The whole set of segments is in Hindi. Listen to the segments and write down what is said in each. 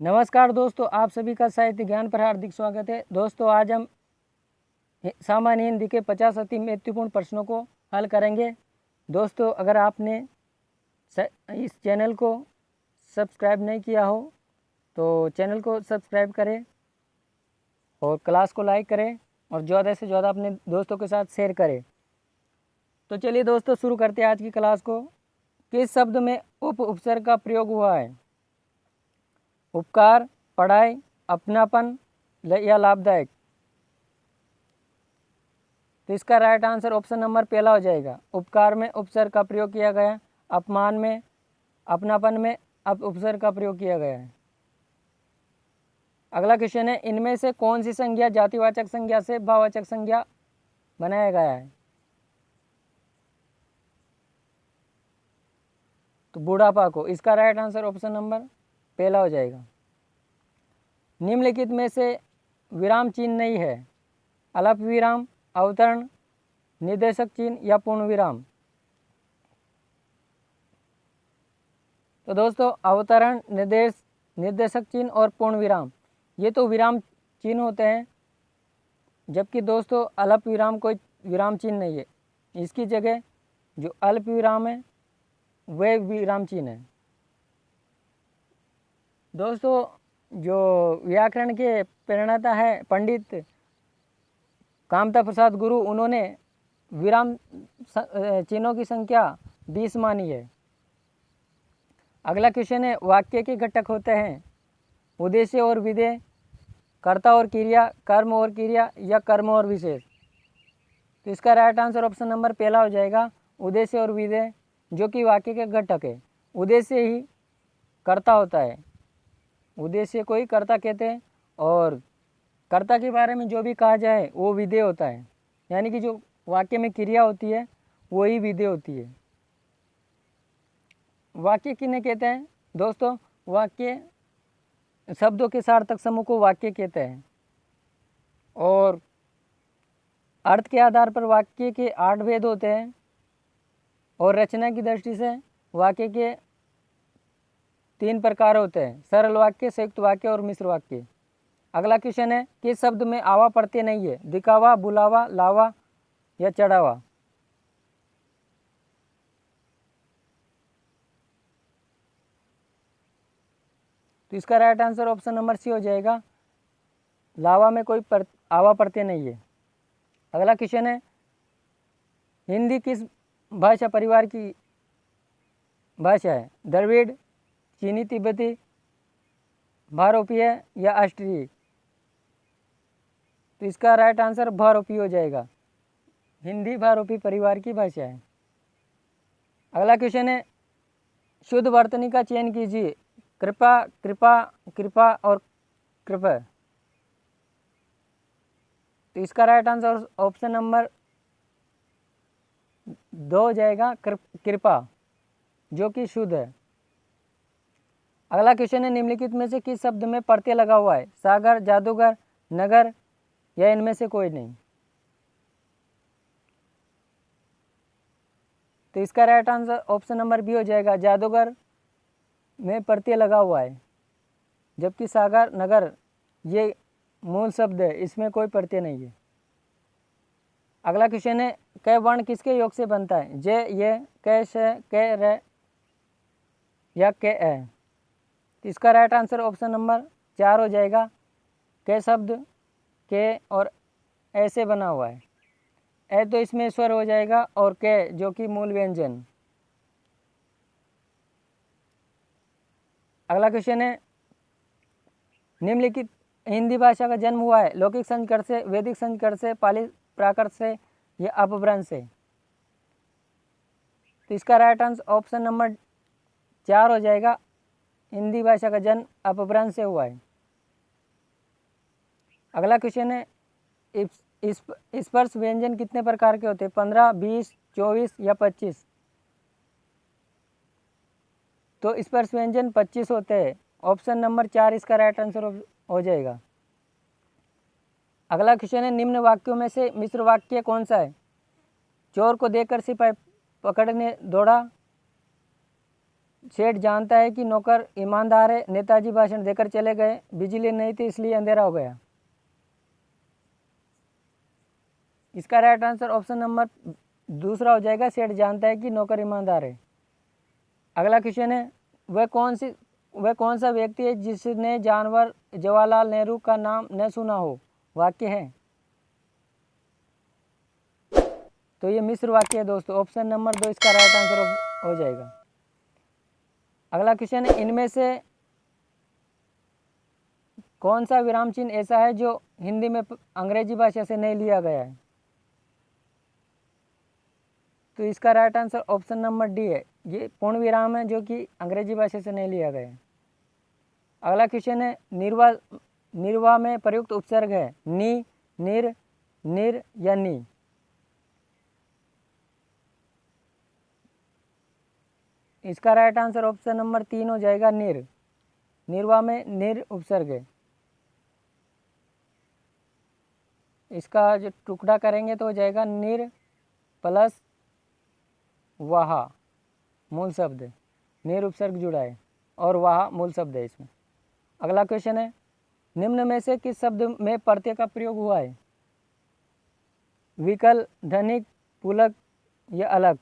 नमस्कार दोस्तों, आप सभी का साहित्य ज्ञान पर हार्दिक स्वागत है। दोस्तों, आज हम सामान्य हिंदी के 50 अति महत्वपूर्ण प्रश्नों को हल करेंगे। दोस्तों, अगर आपने इस चैनल को सब्सक्राइब नहीं किया हो तो चैनल को सब्सक्राइब करें और क्लास को लाइक करें और ज़्यादा से ज़्यादा अपने दोस्तों के साथ शेयर करें। तो चलिए दोस्तों, शुरू करते हैं आज की क्लास को। किस शब्द में उपसर्ग का प्रयोग हुआ है? उपकार, पढ़ाई, अपनापन या लाभदायक? तो इसका राइट आंसर ऑप्शन नंबर पहला हो जाएगा। उपकार में उपसर्ग का प्रयोग किया गया, अपमान में, अपनापन में अब उपसर्ग का प्रयोग किया गया है। अगला क्वेश्चन है, इनमें से कौन सी संज्ञा जातिवाचक संज्ञा से भाववाचक संज्ञा बनाया गया है? तो बुढ़ापा को। इसका राइट आंसर ऑप्शन नंबर पहला हो जाएगा। निम्नलिखित में से विराम चिन्ह नहीं है? अल्प विराम, अवतरण, निर्देशक चिन्ह या पूर्ण विराम? तो दोस्तों, अवतरण, निर्देशक चिन्ह और पूर्ण विराम ये तो विराम चिन्ह होते हैं, जबकि दोस्तों अल्प विराम कोई विराम चिन्ह नहीं है। इसकी जगह जो अल्प विराम है वह विराम चिन्ह है। दोस्तों, जो व्याकरण के प्रणेता है पंडित कामता प्रसाद गुरु, उन्होंने विराम चिन्हों की संख्या 20 मानी है। अगला क्वेश्चन है, वाक्य के घटक होते हैं उद्देश्य और विधेय, कर्ता और क्रिया, कर्म और क्रिया या कर्म और विशेष? तो इसका राइट आंसर ऑप्शन नंबर पहला हो जाएगा, उद्देश्य और विधेय, जो कि वाक्य के घटक है। उद्देश्य ही कर्ता होता है, उद्देश्य को ही कर्ता कहते हैं, और कर्ता के बारे में जो भी कहा जाए वो विधेय होता है। यानी कि जो वाक्य में क्रिया होती है वही विधेय होती है। वाक्य किन्हें कहते हैं? दोस्तों, वाक्य शब्दों के सार्थक समूह को वाक्य कहते हैं, और अर्थ के आधार पर वाक्य के 8 भेद होते हैं, और रचना की दृष्टि से वाक्य के 3 प्रकार होते हैं: सरल वाक्य, संयुक्त वाक्य और मिश्र वाक्य। अगला क्वेश्चन है, किस शब्द में आवा प्रत्यय नहीं है? दिखावा, बुलावा, लावा या चढ़ावा? तो इसका right answer option number C हो जाएगा, लावा में कोई आवा प्रत्यय नहीं है। अगला क्वेश्चन है, हिंदी किस भाषा परिवार की भाषा है? द्रविड़, चीनी तिब्बती, भारोपीय या ऑस्ट्रिय? तो इसका राइट आंसर भारोपीय हो जाएगा। हिंदी भारोपी परिवार की भाषा है। अगला क्वेश्चन है, शुद्ध वर्तनी का चयन कीजिए। कृपा, कृपा, कृपा और कृपा? तो इसका राइट आंसर ऑप्शन नंबर 2 हो जाएगा, कृपा, जो कि शुद्ध है। अगला क्वेश्चन है, निम्नलिखित में से किस शब्द में प्रत्यय लगा हुआ है? सागर, जादूगर, नगर या इनमें से कोई नहीं? तो इसका right answer option number B हो जाएगा, जादूगर में प्रत्यय लगा हुआ है, जबकि सागर, नगर ये मूल शब्द है, इसमें कोई प्रत्यय नहीं है। अगला क्वेश्चन है, क वर्ण किसके योग से बनता है? ज, ये, क, श, क, र या क, ए? तो इसका राइट आंसर ऑप्शन नंबर 4 हो जाएगा, क शब्द के और ऐसे बना हुआ है। ए तो इसमें स्वर हो जाएगा, और के जो कि मूल व्यंजन। अगला क्वेश्चन है, निम्नलिखित हिंदी भाषा का जन्म हुआ है? लौकिक संस्कृत से, वैदिक संस्कृत से, पाली प्राकृत से या अपभ्रंश से? तो इसका राइट आंसर ऑप्शन नंबर 4 हो जाएगा, हिंदी भाषा का जन्म अपभ्रंश से हुआ है। अगला क्वेश्चन है, स्पर्श व्यंजन कितने प्रकार के होते हैं? 15, 20, 24 या 25? तो स्पर्श व्यंजन 25 होते हैं। ऑप्शन नंबर 4 इसका राइट आंसर हो जाएगा। अगला क्वेश्चन है, निम्न वाक्यों में से मिश्र वाक्य कौन सा है? चोर को देखकर सिपाही पकड़ने दौड़ा, सेठ जानता है कि नौकर ईमानदार है, नेताजी भाषण देकर चले गए, बिजली नहीं थी इसलिए अंधेरा हो गया। इसका राइट आंसर ऑप्शन नंबर दूसरा हो जाएगा, सेठ जानता है कि नौकर ईमानदार है। अगला क्वेश्चन है, वह कौन सा व्यक्ति है जिसने जानवर जवाहरलाल नेहरू का नाम न सुना हो? वाक्य है, तो ये मिश्र वाक्य है दोस्तों। ऑप्शन नंबर 2 इसका राइट आंसर हो जाएगा। अगला क्वेश्चन है, इनमें से कौन सा विराम चिन्ह ऐसा है जो हिंदी में अंग्रेजी भाषा से नहीं लिया गया है? तो इसका right answer option number D है, ये पूर्ण विराम है जो कि अंग्रेजी भाषा से नहीं लिया गया है। अगला क्वेश्चन है, निर्वाह में प्रयुक्त उपसर्ग है नि, निर, निर या नी? इसका राइट आंसर ऑप्शन नंबर 3 हो जाएगा, निर। निर्वाह में निर उपसर्ग है। इसका जो टुकड़ा करेंगे तो हो जाएगा निर प्लस वाह, मूल शब्द है, निर उपसर्ग जुड़ा है और वाह मूल शब्द है इसमें। अगला क्वेश्चन है, निम्न में से किस शब्द में प्रत्यय का प्रयोग हुआ है? विकल, धनिक, पुलक या अलग?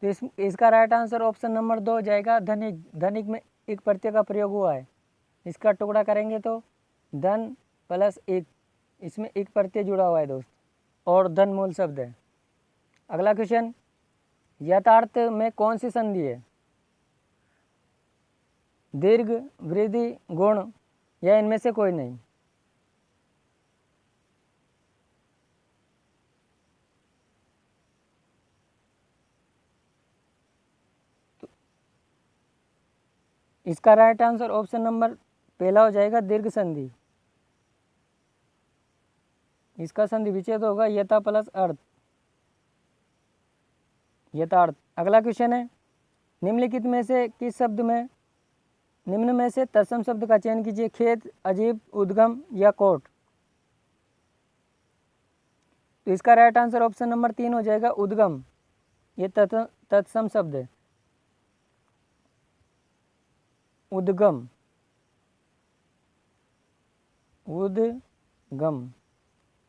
तो इसका राइट आंसर ऑप्शन नंबर 2 हो जाएगा, धनिक। धनिक में एक प्रत्यय का प्रयोग हुआ है। इसका टुकड़ा करेंगे तो धन प्लस एक, इसमें एक प्रत्यय जुड़ा हुआ है दोस्त, और धन मूल शब्द है। अगला क्वेश्चन, यथार्थ में कौन सी संधि है? दीर्घ, वृद्धि, गुण या इनमें से कोई नहीं? इसका राइट आंसर ऑप्शन नंबर पहला हो जाएगा, दीर्घ संधि। इसका संधि विच्छेद होगा यथा प्लस अर्थ, यथार्थ। अगला क्वेश्चन है, निम्नलिखित में से किस शब्द में निम्न में से तत्सम शब्द का चयन कीजिए? खेत, अजीब, उद्गम या कोट? तो इसका राइट आंसर ऑप्शन नंबर 3 हो जाएगा, उद्गम। ये तत्सम शब्द है, उद्गम, उद्गम,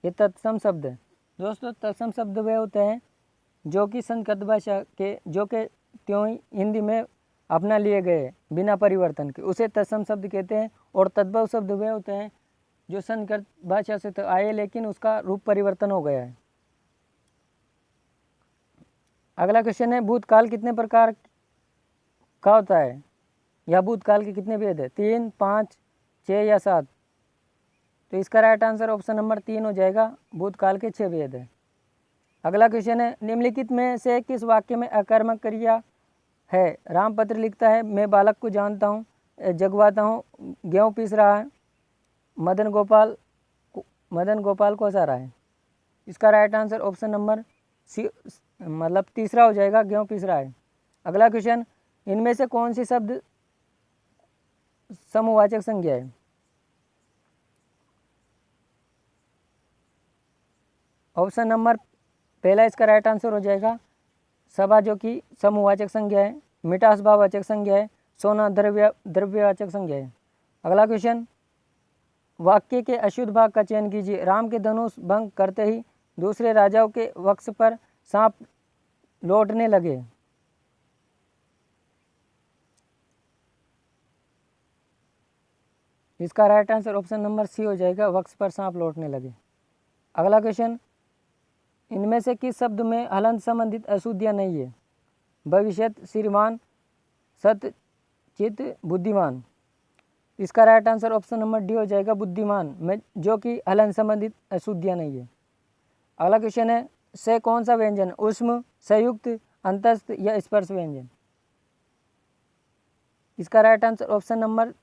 ये तत्सम शब्द है दोस्तों। तत्सम शब्द वे होते हैं जो कि संस्कृत भाषा के जो कि त्यों ही हिंदी में अपना लिए गए बिना परिवर्तन के, उसे तत्सम शब्द कहते हैं। और तद्भव शब्द वे होते हैं जो संस्कृत भाषा से तो आए लेकिन उसका रूप परिवर्तन हो गया है। अगला क्वेश्चन है, भूतकाल कितने प्रकार का होता है? या भूतकाल के कितने भेद है? 3, 5, 6 या 7? तो इसका राइट आंसर ऑप्शन नंबर 3 हो जाएगा, भूतकाल के 6 भेद है। अगला क्वेश्चन है, निम्नलिखित में से किस वाक्य में अकर्मक क्रिया है? रामपत्र लिखता है, मैं बालक को जानता हूँ, जगवाता हूँ, गेहूँ पीस रहा है, मदन गोपाल को हंसा रहा है। इसका right answer option number C मतलब तीसरा हो जाएगा, गेहूँ पीस रहा है। अगला क्वेश्चन, इनमें से कौन सी शब्द समूहवाचक संज्ञा है? ऑप्शन नंबर पहला इसका राइट आंसर हो जाएगा, सभा जो कि समूहवाचक संज्ञा है, मिठास भाववाचक संज्ञा है, सोना द्रव्यवाचक संज्ञा है। अगला क्वेश्चन, वाक्य के अशुद्ध भाग का चयन कीजिए। राम के धनुष भंग करते ही दूसरे राजाओं के वक्ष पर सांप लौटने लगे। इसका right answer option number C हो जाएगा, वक्ष पर सांप लौटने लगे। अगला क्वेश्चन, इनमें से किस शब्द में हलंत संबंधित अशुद्धियाँ नहीं है? भविष्यत, श्रीमान, सत्य, चित, बुद्धिमान। इसका right answer option number D हो जाएगा, बुद्धिमान में जो कि हलंत संबंधित अशुद्धियाँ नहीं है। अगला क्वेश्चन है, से कौन सा व्यंजन? उष्म, संयुक्त, अंतस्थ या स्पर्श व्यंजन? इसका राइट आंसर ऑप्शन नंबर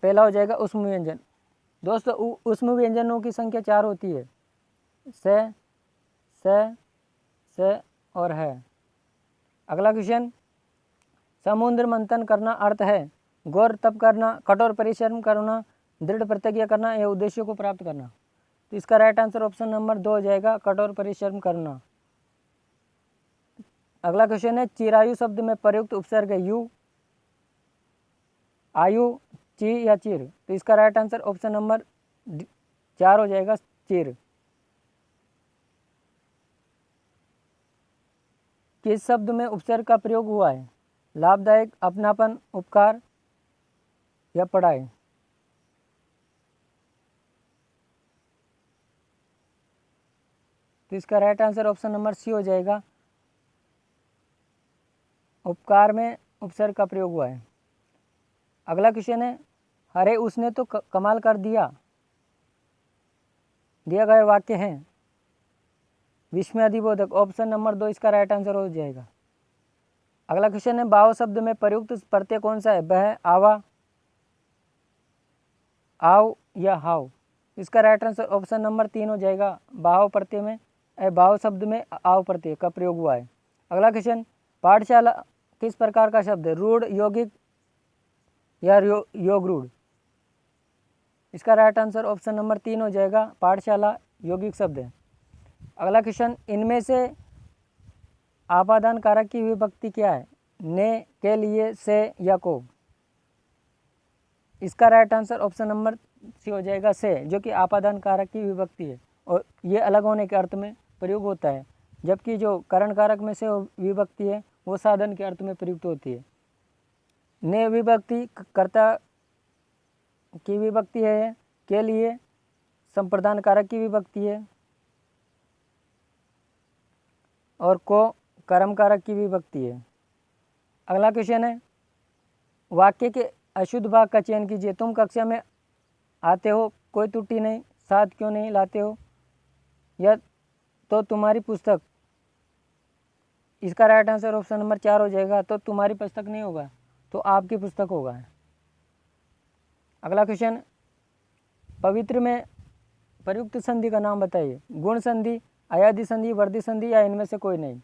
पहला हो जाएगा, उष्म व्यंजन। दोस्तों उष्म व्यंजनों की संख्या 4 होती है, से और है। अगला क्वेश्चन, समुद्र मंथन करना अर्थ है गौर तप करना, कठोर परिश्रम करना, दृढ़ प्रतिज्ञा करना या उद्देश्यों को प्राप्त करना। तो इसका राइट आंसर ऑप्शन नंबर 2 हो जाएगा, कठोर परिश्रम करना। अगला क्वेश्चन है चिरायु शब्द में प्रयुक्त उपसर्ग है यू, आयु, ची या चिर। तो इसका राइट आंसर ऑप्शन नंबर 4 हो जाएगा, चिर। किस शब्द में उपसर्ग का प्रयोग हुआ है? लाभदायक, अपनापन, उपकार या पढ़ाई। तो इसका right answer option number C हो जाएगा, उपकार में उपसर्ग का प्रयोग हुआ है। अगला क्वेश्चन है अरे उसने तो कमाल कर दिया, दिया गए वाक्य है विस्मयादिबोधक। ऑप्शन नंबर 2 इसका राइट आंसर हो जाएगा। अगला क्वेश्चन है भाव शब्द में प्रयुक्त प्रत्यय कौन सा है? बह, आवा, आव या हाव। इसका राइट आंसर ऑप्शन नंबर 3 हो जाएगा, भाव प्रत्यय में भाव शब्द में आव प्रत्यय का प्रयोग हुआ है। अगला क्वेश्चन पाठशाला किस प्रकार का शब्द है? रूढ़, यौगिक या योग रूढ़। इसका राइट आंसर ऑप्शन नंबर 3 हो जाएगा, पाठशाला यौगिक शब्द है। अगला क्वेश्चन इनमें से आपादान कारक की विभक्ति क्या है? ने, के लिए, से या को। इसका right answer option number C हो जाएगा, से, जो कि आपादान कारक की विभक्ति है और ये अलग होने के अर्थ में प्रयोग होता है, जबकि जो करण कारक में से विभक्ति है वो साधन के अर्थ में प्रयुक्त होती है। ने विभक्ति कर्ता की विभक्ति है, के लिए संप्रदान कारक की विभक्ति है और को कर्म कारक की विभक्ति है। अगला क्वेश्चन है वाक्य के अशुद्ध भाग का चयन कीजिए। तुम कक्षा में आते हो, कोई त्रुटि नहीं, साथ क्यों नहीं लाते हो, या तो तुम्हारी पुस्तक। इसका राइट आंसर ऑप्शन नंबर 4 हो जाएगा, तो तुम्हारी पुस्तक नहीं होगा तो आपकी पुस्तक होगा। अगला क्वेश्चन पवित्र में प्रयुक्त संधि का नाम बताइए। गुण संधि, अयादि संधि, वर्धी संधि या इनमें से कोई नहीं।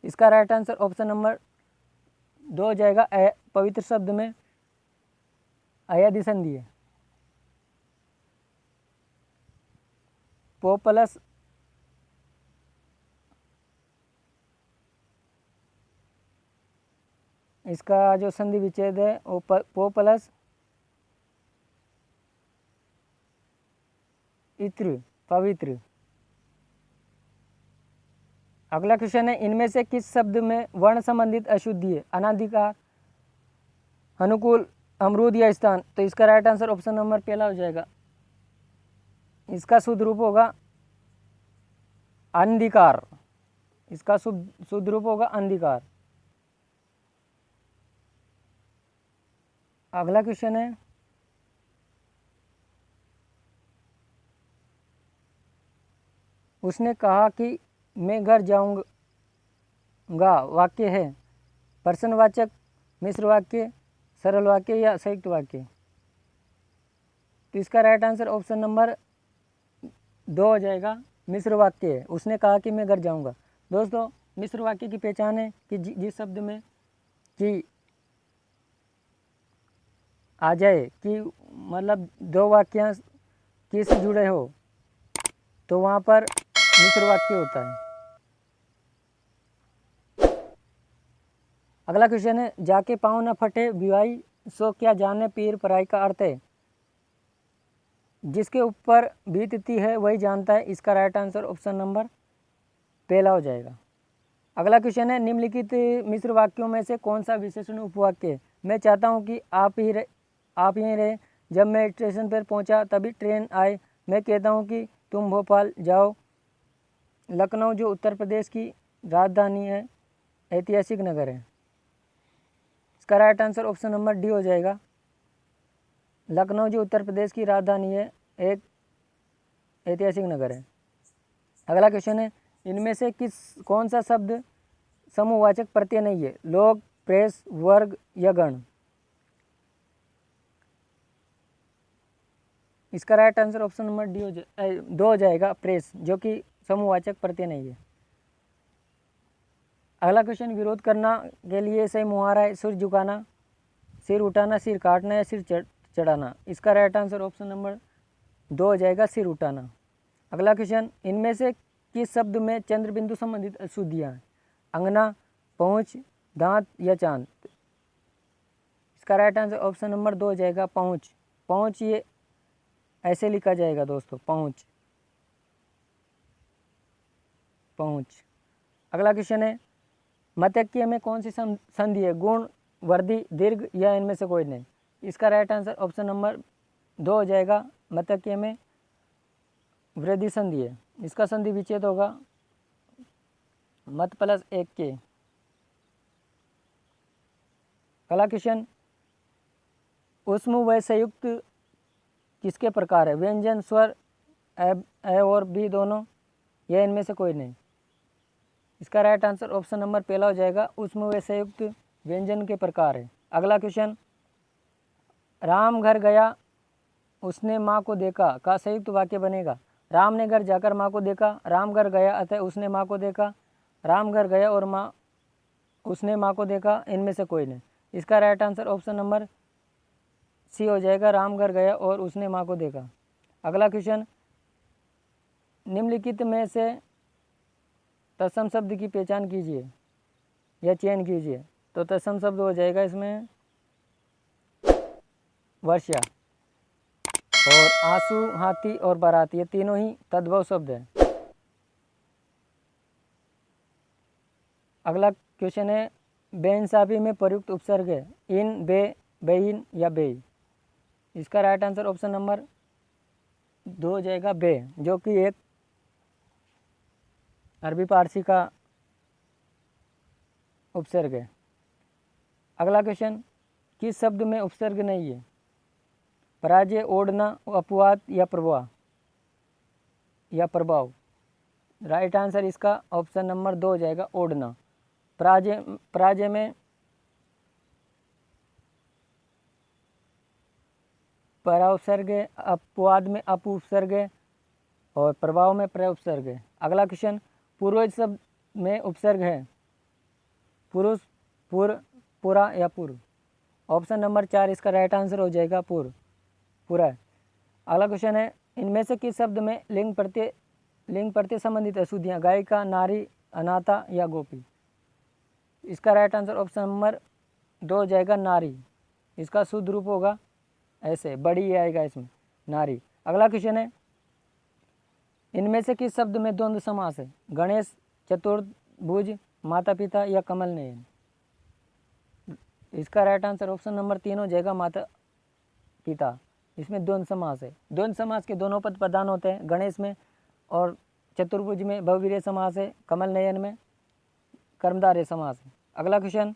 इसका राइट आंसर ऑप्शन नंबर 2 हो जाएगा, पवित्र शब्द में अयादि संधि है। पो प्लस इसका जो संधि विच्छेद है वो पो प्लस इत्र, पवित्र। अगला क्वेश्चन है इनमें से किस शब्द में वर्ण संबंधित अशुद्धि है? अनाधिकार, अनुकूल, अमरूद या स्थान। तो इसका राइट आंसर ऑप्शन नंबर पहला हो जाएगा, इसका शुद्ध रूप होगा अंधिकार। इसका शुद्ध रूप होगा अंधिकार। अगला क्वेश्चन है उसने कहा कि मैं घर जाऊंगा वाक्य है प्रश्नवाचक, मिश्र वाक्य, सरल वाक्य या संयुक्त वाक्य। तो इसका राइट आंसर ऑप्शन नंबर 2 हो जाएगा, मिश्र वाक्य है। उसने कहा कि मैं घर जाऊंगा। दोस्तों मिश्र वाक्य की पहचान है कि जिस शब्द में कि आ जाए कि मतलब दो वाक्य किससे जुड़े हो तो वहाँ पर मिश्र वाक्य होता है। अगला क्वेश्चन है जाके पाँव न फटे विवाही सो क्या जाने पीर पराई का अर्थ है? जिसके ऊपर बीतती है वही जानता है। इसका राइट आंसर ऑप्शन नंबर पहला हो जाएगा। अगला क्वेश्चन है निम्नलिखित मिश्र वाक्यों में से कौन सा विशेषण उपवाक्य है? मैं चाहता हूँ कि आप यहीं रहे, जब मैं स्टेशन पर पहुँचा तभी ट्रेन आए। मैं कहता हूँ कि तुम भोपाल जाओ। लखनऊ जो उत्तर प्रदेश की राजधानी है, ऐतिहासिक नगर है। इसका right answer option number D हो जाएगा। लखनऊ जो उत्तर प्रदेश की राजधानी है, एक ऐतिहासिक नगर है। अगला क्वेश्चन है इनमें से कौन सा शब्द समूहवाचक प्रत्यय नहीं है? लोग, प्रेस, वर्ग या गण। इसका right answer option number D 2 हो जाएगा, प्रेस, जो कि समूहवाचक प्रत्यय नहीं है। अगला क्वेश्चन विरोध करना के लिए सही मुहावरा है सिर झुकाना, सिर उठाना, सिर काटना या सिर चढ़ाना। इसका राइट आंसर ऑप्शन नंबर 2 हो जाएगा, सिर उठाना। अगला क्वेश्चन इनमें से किस शब्द में चंद्र बिंदु संबंधित अशुद्धियाँ हैं? अंगना, पहुँच, दांत या चांद। इसका राइट आंसर ऑप्शन नंबर 2 हो जाएगा पहुँच। पहुँच ये ऐसे लिखा जाएगा दोस्तों, पहुँच, पहुँच। अगला क्वेश्चन है, मतक्य में कौन सी संधि है? गुण, वर्धी, दीर्घ या इनमें से कोई नहीं। इसका राइट आंसर ऑप्शन नंबर 2 हो जाएगा, मतक्य में वृद्धि संधि है। इसका संधि विच्छेद होगा मत प्लस 1 के। अगला क्वेश्चन, उष्म व संयुक्त किसके प्रकार है? व्यंजन, स्वर, ए और बी दोनों या इनमें से कोई नहीं। इसका राइट आंसर ऑप्शन नंबर पहला हो जाएगा, उष्म व संयुक्त व्यंजन के प्रकार है। अगला क्वेश्चन, राम घर गया उसने माँ को देखा का संयुक्त वाक्य बनेगा। राम ने घर जाकर माँ को देखा, राम घर गया अतः उसने माँ को देखा, राम घर गया और माँ उसने माँ को देखा, इनमें से कोई नहीं। इसका right answer option number C हो जाएगा, राम घर गया और उसने माँ को देखा। अगला क्वेश्चन, निम्नलिखित में से तत्सम शब्द की पहचान कीजिए या चयन कीजिए। तो तत्सम शब्द हो जाएगा इसमें वर्षा, और आंसू, हाथी और बारात ये तीनों ही तद्भव शब्द हैं। अगला क्वेश्चन है, बेइंसाफी में प्रयुक्त उपसर्ग है इन, बे, बेइन या बेई। इसका राइट आंसर ऑप्शन नंबर 2 हो जाएगा बे, जो कि एक अरबी पारसी का उपसर्ग है। अगला क्वेश्चन, किस शब्द में उपसर्ग नहीं है? पराजय, ओढ़ना, अपवाद या प्रभाव या प्रभाव। राइट आंसर इसका ऑप्शन नंबर 2 हो जाएगा, ओढ़ना। पराजय में परा उपसर्ग है, अपवाद में अप उपसर्ग है और प्रभाव में प्र उपसर्ग है। अगला क्वेश्चन, पूर्वज शब्द में उपसर्ग है पुरुष, पुर, पुरा या पूर्व। ऑप्शन नंबर 4 इसका राइट आंसर हो जाएगा पूर्व, पूरा है। अगला क्वेश्चन है, इनमें से किस शब्द में लिंग प्रत्यय संबंधित अशुद्धियाँ? गायिका, नारी, अनाथा या गोपी। इसका राइट आंसर ऑप्शन नंबर 2 हो जाएगा, नारी। इसका शुद्ध रूप होगा ऐसे, बड़ी आएगा इसमें, नारी। अगला क्वेश्चन है, इनमें से किस शब्द में द्वंद्व समास है? गणेश, चतुर्भुज, माता पिता या कमल नयन। इसका राइट आंसर ऑप्शन नंबर 3 हो जाएगा, माता पिता। इसमें द्वंद्व समास है। द्वंद्व समास के दोनों पद प्रधान होते हैं, गणेश में और चतुर्भुज में बहुवीर्य समास है, कमल नयन में कर्मधारय समास है। अगला क्वेश्चन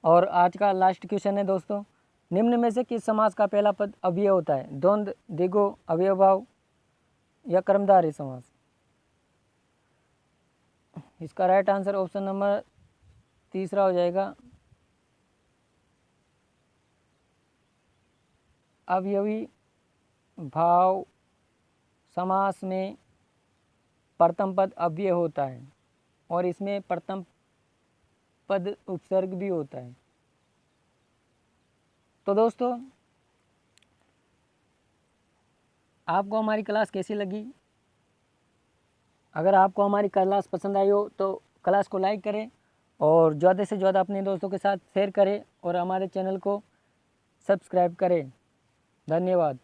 और आज का लास्ट क्वेश्चन है दोस्तों, निम्न में से किस समास का पहला पद अव्यय होता है? द्वंद्व, द्विगु, अव्ययभाव या कर्मधारय समास। इसका राइट आंसर ऑप्शन नंबर 3 हो जाएगा, अवयवी भाव समास में प्रथम पद अव्यय होता है और इसमें प्रथम पद उपसर्ग भी होता है। तो दोस्तों, आपको हमारी क्लास कैसी लगी? अगर आपको हमारी क्लास पसंद आई हो तो क्लास को लाइक करें और ज़्यादा से ज़्यादा अपने दोस्तों के साथ शेयर करें और हमारे चैनल को सब्सक्राइब करें। धन्यवाद।